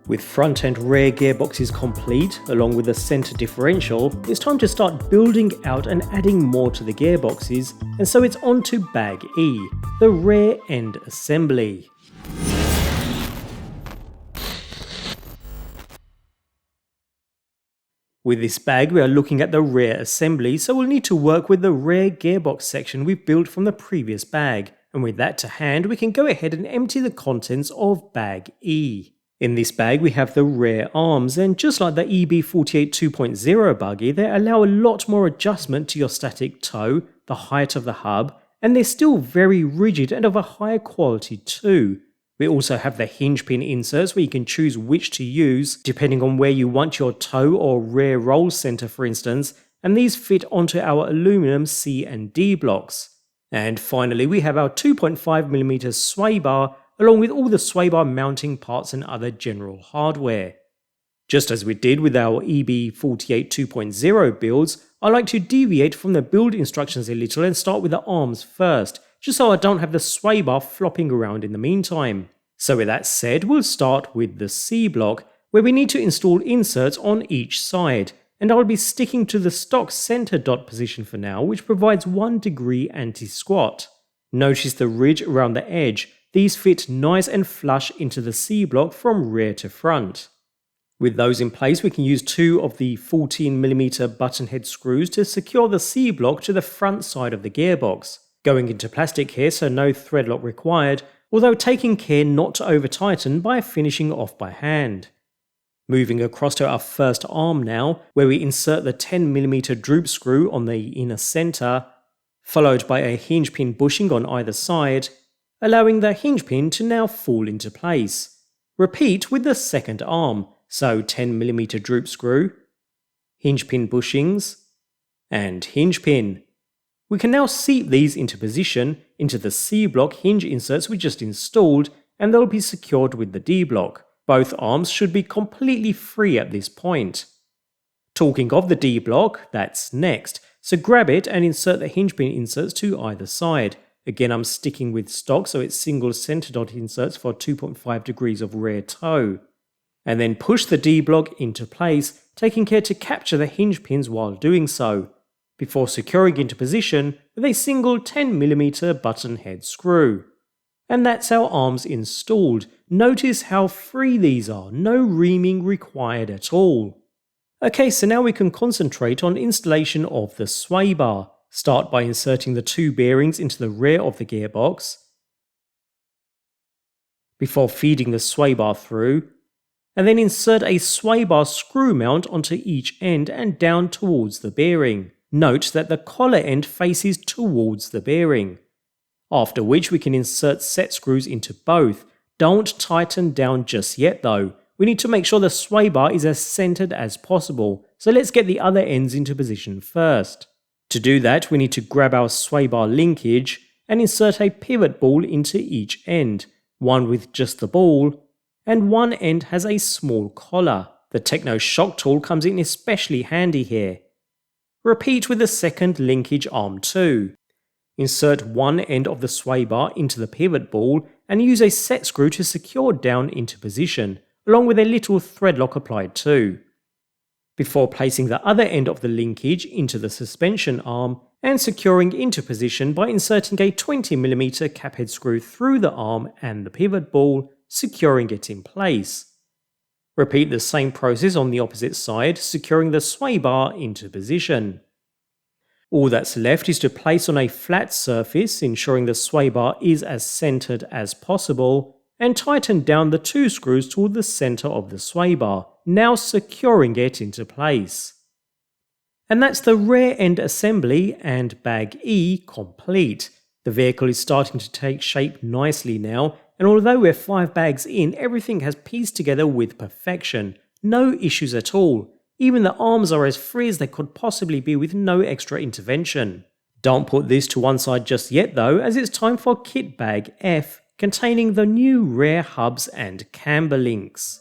With front and rear gearboxes complete, along with the centre differential, it's time to start building out and adding more to the gearboxes, and so it's on to Bag E, the rear end assembly. With this bag we are looking at the rear assembly, so we'll need to work with the rear gearbox section we've built from the previous bag, and with that to hand we can go ahead and empty the contents of Bag E. In this bag we have the rear arms, and just like the EB48 2.0 buggy, they allow a lot more adjustment to your static toe, the height of the hub, and they're still very rigid and of a higher quality too. We also have the hinge pin inserts where you can choose which to use depending on where you want your toe or rear roll center, for instance, and these fit onto our aluminum C and D blocks. And finally we have our 2.5mm sway bar along with all the sway bar mounting parts and other general hardware. Just as we did with our EB48 2.0 builds, I like to deviate from the build instructions a little and start with the arms first, just so I don't have the sway bar flopping around in the meantime. So with that said, we'll start with the C block, where we need to install inserts on each side, and I'll be sticking to the stock center dot position for now, which provides 1 degree anti-squat. Notice the ridge around the edge, these fit nice and flush into the C block from rear to front. With those in place we can use 2 of the 14mm button head screws to secure the C block to the front side of the gearbox. Going into plastic here, so no thread lock required, although taking care not to over tighten by finishing off by hand. Moving across to our first arm now, where we insert the 10mm droop screw on the inner centre, followed by a hinge pin bushing on either side, allowing the hinge pin to now fall into place. Repeat with the second arm, so 10mm droop screw, hinge pin bushings, and hinge pin. We can now seat these into position into the C block hinge inserts we just installed, and they'll be secured with the D block. Both arms should be completely free at this point. Talking of the D block, that's next, so grab it and insert the hinge pin inserts to either side. Again, I'm sticking with stock, so it's single center dot inserts for 2.5 degrees of rear toe. And then push the D block into place, taking care to capture the hinge pins while doing so, before securing into position with a single 10mm button head screw. And that's our arms installed. Notice how free these are, no reaming required at all. Okay, so now we can concentrate on installation of the sway bar. Start by inserting the 2 bearings into the rear of the gearbox, before feeding the sway bar through, and then insert a sway bar screw mount onto each end and down towards the bearing. Note that the collar end faces towards the bearing. After which we can insert set screws into both. Don't tighten down just yet though. We need to make sure the sway bar is as centered as possible, so let's get the other ends into position first. To do that we need to grab our sway bar linkage and insert a pivot ball into each end, one with just the ball, and one end has a small collar. The Tekno shock tool comes in especially handy here. Repeat with the second linkage arm too. Insert one end of the sway bar into the pivot ball and use a set screw to secure down into position, along with a little thread lock applied too. Before placing the other end of the linkage into the suspension arm and securing into position by inserting a 20mm cap head screw through the arm and the pivot ball, securing it in place. Repeat the same process on the opposite side, securing the sway bar into position. All that's left is to place on a flat surface, ensuring the sway bar is as centered as possible, and tighten down the 2 screws toward the center of the sway bar, now securing it into place. And that's the rear end assembly and Bag E complete. The vehicle is starting to take shape nicely now, and although we're 5 bags in, everything has pieced together with perfection. No issues at all. Even the arms are as free as they could possibly be with no extra intervention. Don't put this to one side just yet though, as it's time for kit bag F, containing the new rear hubs and camber links.